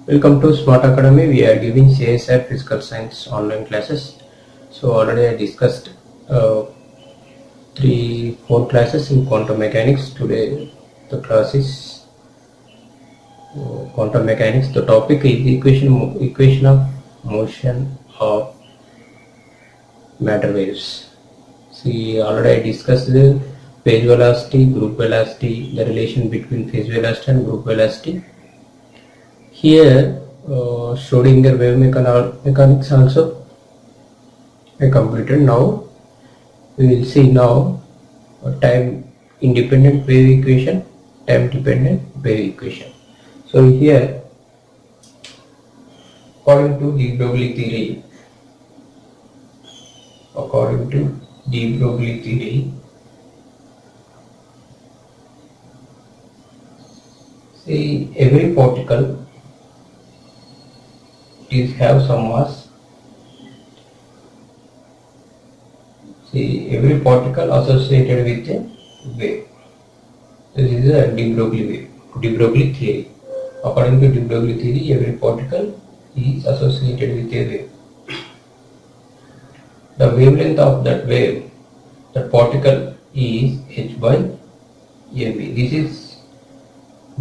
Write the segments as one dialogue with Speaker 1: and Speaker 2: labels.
Speaker 1: Welcome to Smart Academy. We are giving CSI Physical Science online classes. So already I discussed uh, 4 classes in quantum mechanics. Today the class is quantum mechanics. The topic is equation of motion of matter waves. See, already I discussed the phase velocity, group velocity, the relation between phase velocity and group velocity. Here Schrodinger wave mechanics also I completed. Now we will see now a time independent wave equation, time dependent wave equation. So here, according to de Broglie theory, see, every particle have some mass. See, every particle associated with a wave. This is a de Broglie theory. According to de Broglie theory, every particle is associated with a wave. The wavelength of that wave, that particle, is h by mv. This is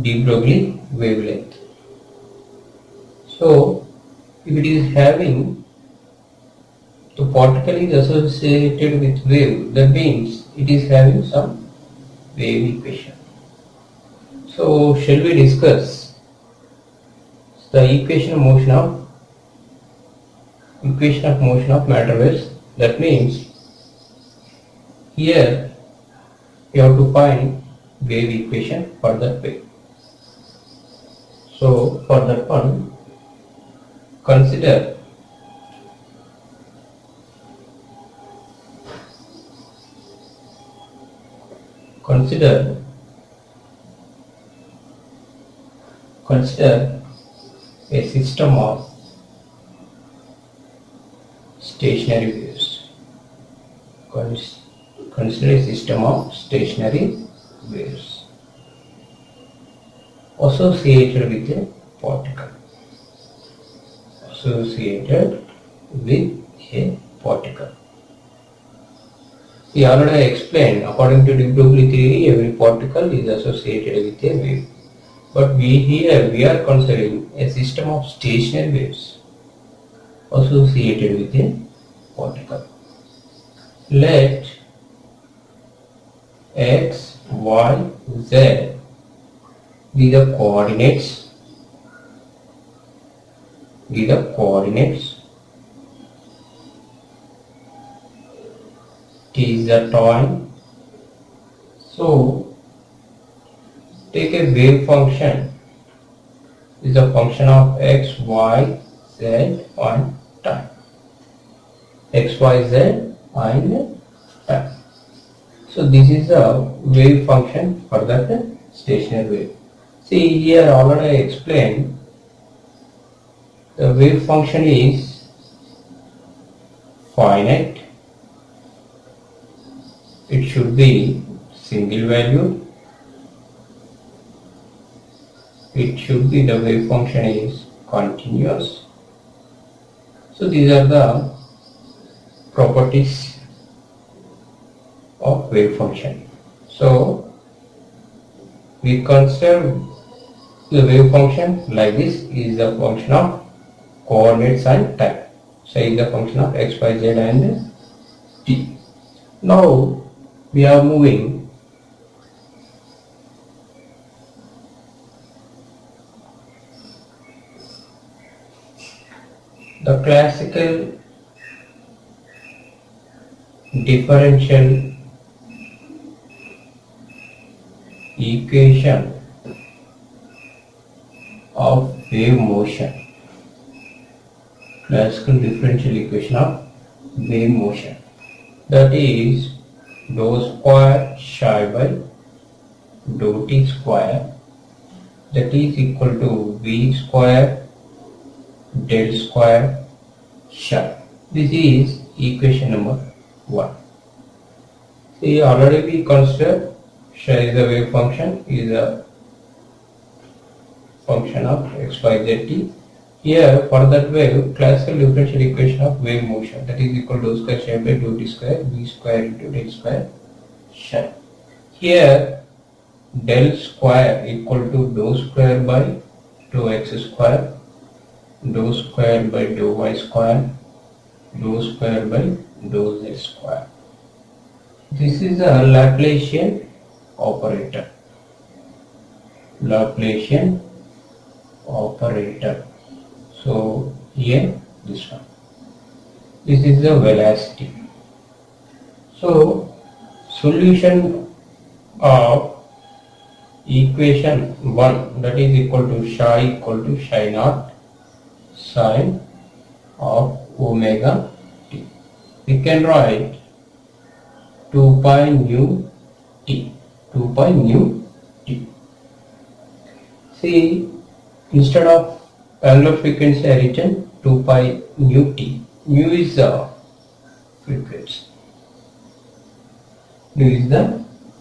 Speaker 1: de Broglie wavelength. So, if it is having, the particle is associated with wave, that means it is having some wave equation. So, shall we discuss the equation of motion of matter waves? That means here you have to find wave equation for that wave. So for that one, consider a system of stationary waves. Consider a system of stationary waves associated with a particle. We already explained, according to de Broglie theory, every particle is associated with a wave. But we are considering a system of stationary waves associated with a particle. Let x, y, z be the coordinates. T is the time. So take a wave function is a function of x, y, z and time. X, y, z and time. So this is a wave function for that stationary wave. See, here already I explained the wave function is finite. It should be single value. It should be, the wave function is continuous. So these are the properties of wave function. So we consider the wave function like this is a function of coordinates and time. So is a function of x, y, z and t. Now we are moving the classical differential equation of wave motion. Classical differential equation of wave motion, that is dou square psi by dou t square, that is equal to v square del square psi. This is equation number 1. See, already we consider psi is the wave function, is a function of x, y, z, t. Here for that wave, classical differential equation of wave motion, that is equal to square shared by dou t square v square into del square psi. Here del square equal to dou square by dou x square, dou square by dou y square, dou square by dou z square. This is a Laplacian operator. Laplacian operator. So here this one. This is the velocity. So solution of equation 1, that is equal to psi naught sine of omega t. We can write 2 pi nu t. 2 pi nu t. See, instead of angular frequency I written 2 pi nu t. Nu is the frequency. Nu is the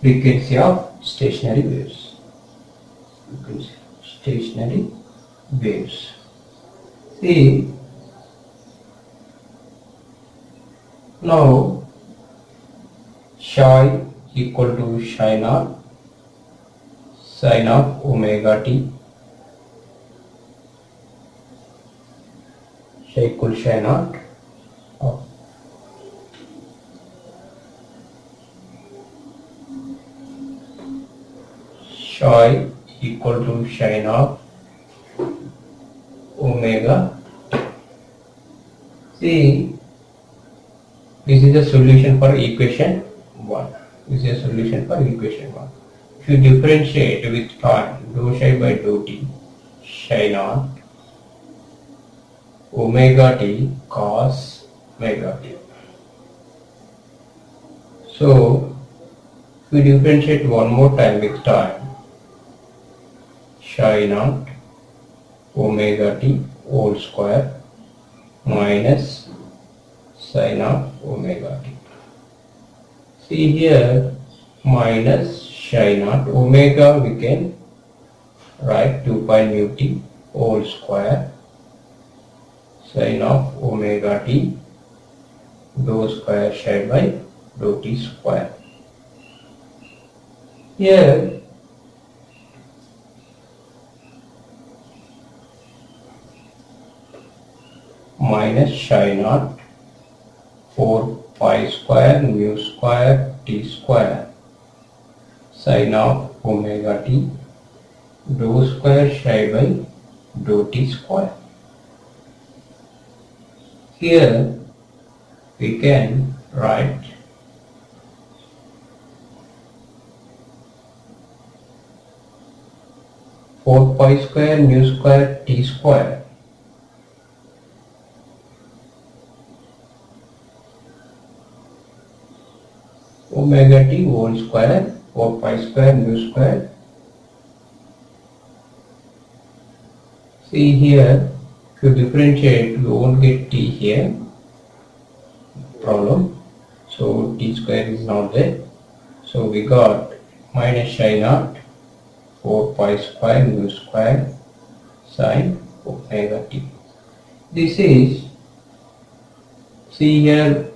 Speaker 1: frequency of stationary waves. Frequency of stationary waves. See, now psi equal to psi naught sine of omega t. Psi equal to psi naught of psi equal to psi naught omega t. See, this is the solution for equation 1. This is a solution for equation 1. If you differentiate with time, dou psi by dou t, psi naught omega t cos omega t. So, if we differentiate one more time with time, psi naught omega t whole square minus sine of omega t. See here, minus psi naught omega we can write 2 pi nu t whole square sine of omega t dou square psi by dou t square. Here minus psi naught 4 pi square mu square t square sine of omega t dou square psi by dou t square. Here we can write four pi square mu square t square omega t whole square 4 pi square mu square. See here, if you differentiate, you won't get t here. Problem. So t square is not there. So we got minus psi naught 4 pi square mu square sine omega t. This is, see here,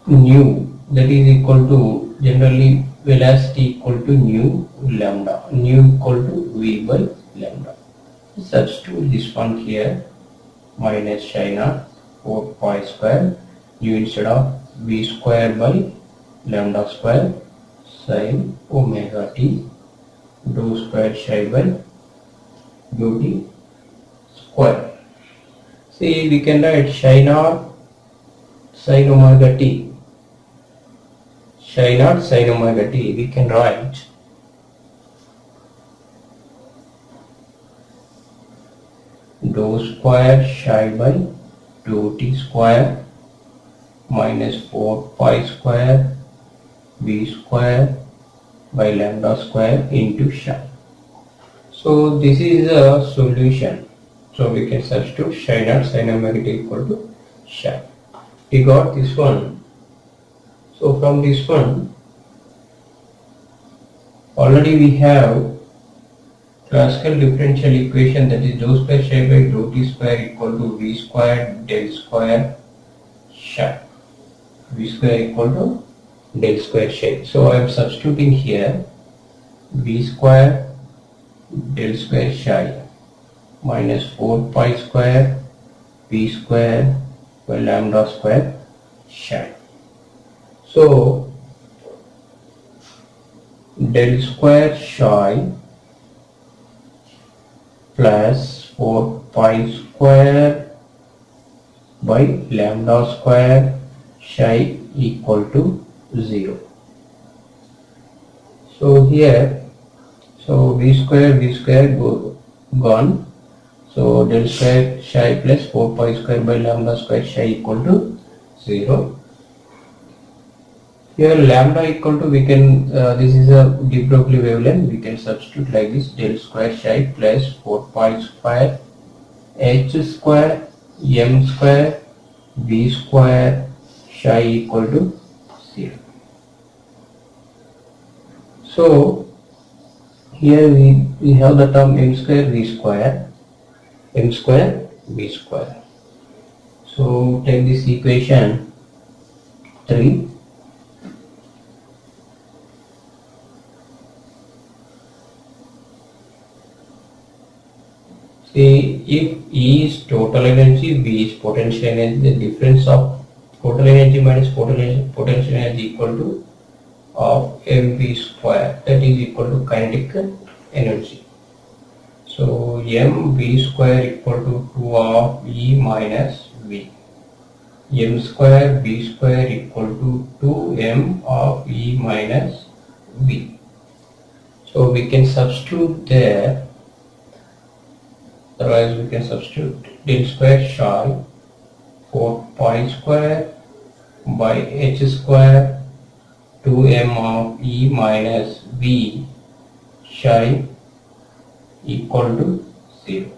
Speaker 1: nu, that is equal to, generally velocity equal to nu lambda, nu equal to v by lambda. Substitute this one here, minus psi naught 4 pi square, nu instead of v square by lambda square sine omega t dou square psi by dou t square. See, we can write psi naught sine omega t. Psi naught sine omega t, we can write dou square psi by dou t square minus 4 pi square v square by lambda square into psi. So this is a solution. So we can substitute psi naught sine omega t equal to psi. We got this one. So from this one, already we have classical differential equation, that is dou square psi by dou t square equal to v square del square psi. V square equal to del square psi. So I am substituting here v square del square psi minus 4 pi square v square by lambda square psi. So del square psi plus 4 pi square by lambda square psi equal to 0. So here, so v square gone. So del square psi plus 4 pi square by lambda square psi equal to 0. Here lambda equal to, we can, this is a de Broglie wavelength, we can substitute like this: del square psi plus 4 pi square h square m square v square psi equal to 0. So here we have the term m square v square v square. So take this equation 3. See, if E is total energy, V is potential energy, the difference of total energy minus potential energy equal to of mv square, that is equal to kinetic energy. So mv square equal to 2 of E minus V. M square V square equal to 2m of E minus V. So we can substitute there. Otherwise we can substitute del square psi 4 pi square by h square 2m of E minus V psi equal to 0.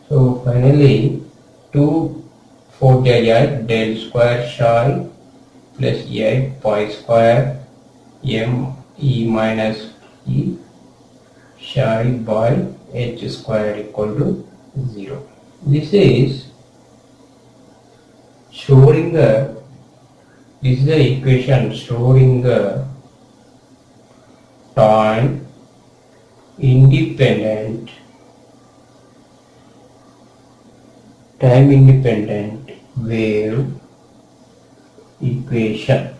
Speaker 1: So finally 2 4 del square psi plus 8 pi square m E minus E psi by h square equal to 0. This is Schrödinger. This is the equation Schrödinger time independent wave equation.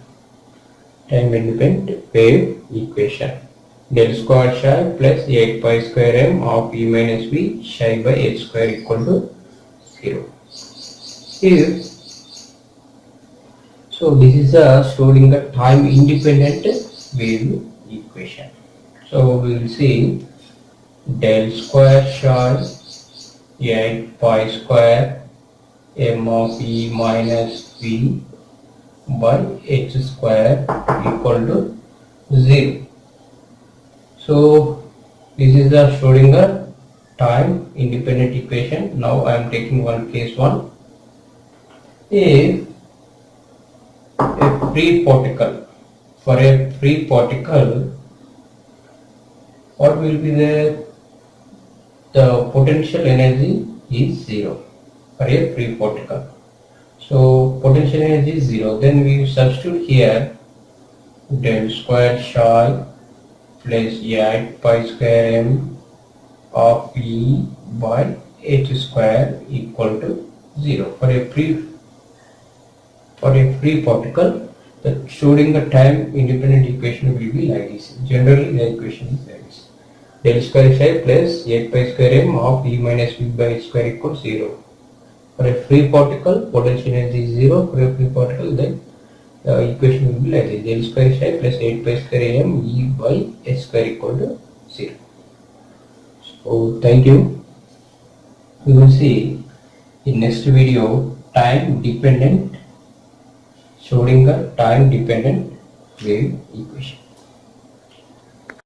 Speaker 1: Del square psi plus 8 pi square m of E minus V psi by h square equal to 0. Here, so this is a Schrödinger time independent wave equation. So we will see del square psi 8 pi square m of E minus V by h square equal to 0. So this is the Schrödinger time independent equation. Now I am taking one case 1. If a free particle, for a free particle, what will be the potential energy is 0 for a free particle. So potential energy is 0. Then we substitute here del square psi plus 8 pi square m of E by h square equal to 0. For a free particle, the Schrödinger time independent equation will be like this. Generally the equation is like this: del square psi plus 8 pi square m of E minus V by h square equals 0. For a free particle, potential energy is 0. For a free particle, then the equation will be like this: del square psi plus 8 pi square m E by h square equal to 0. So thank you. We will see in next video time dependent Schrödinger time dependent wave equation.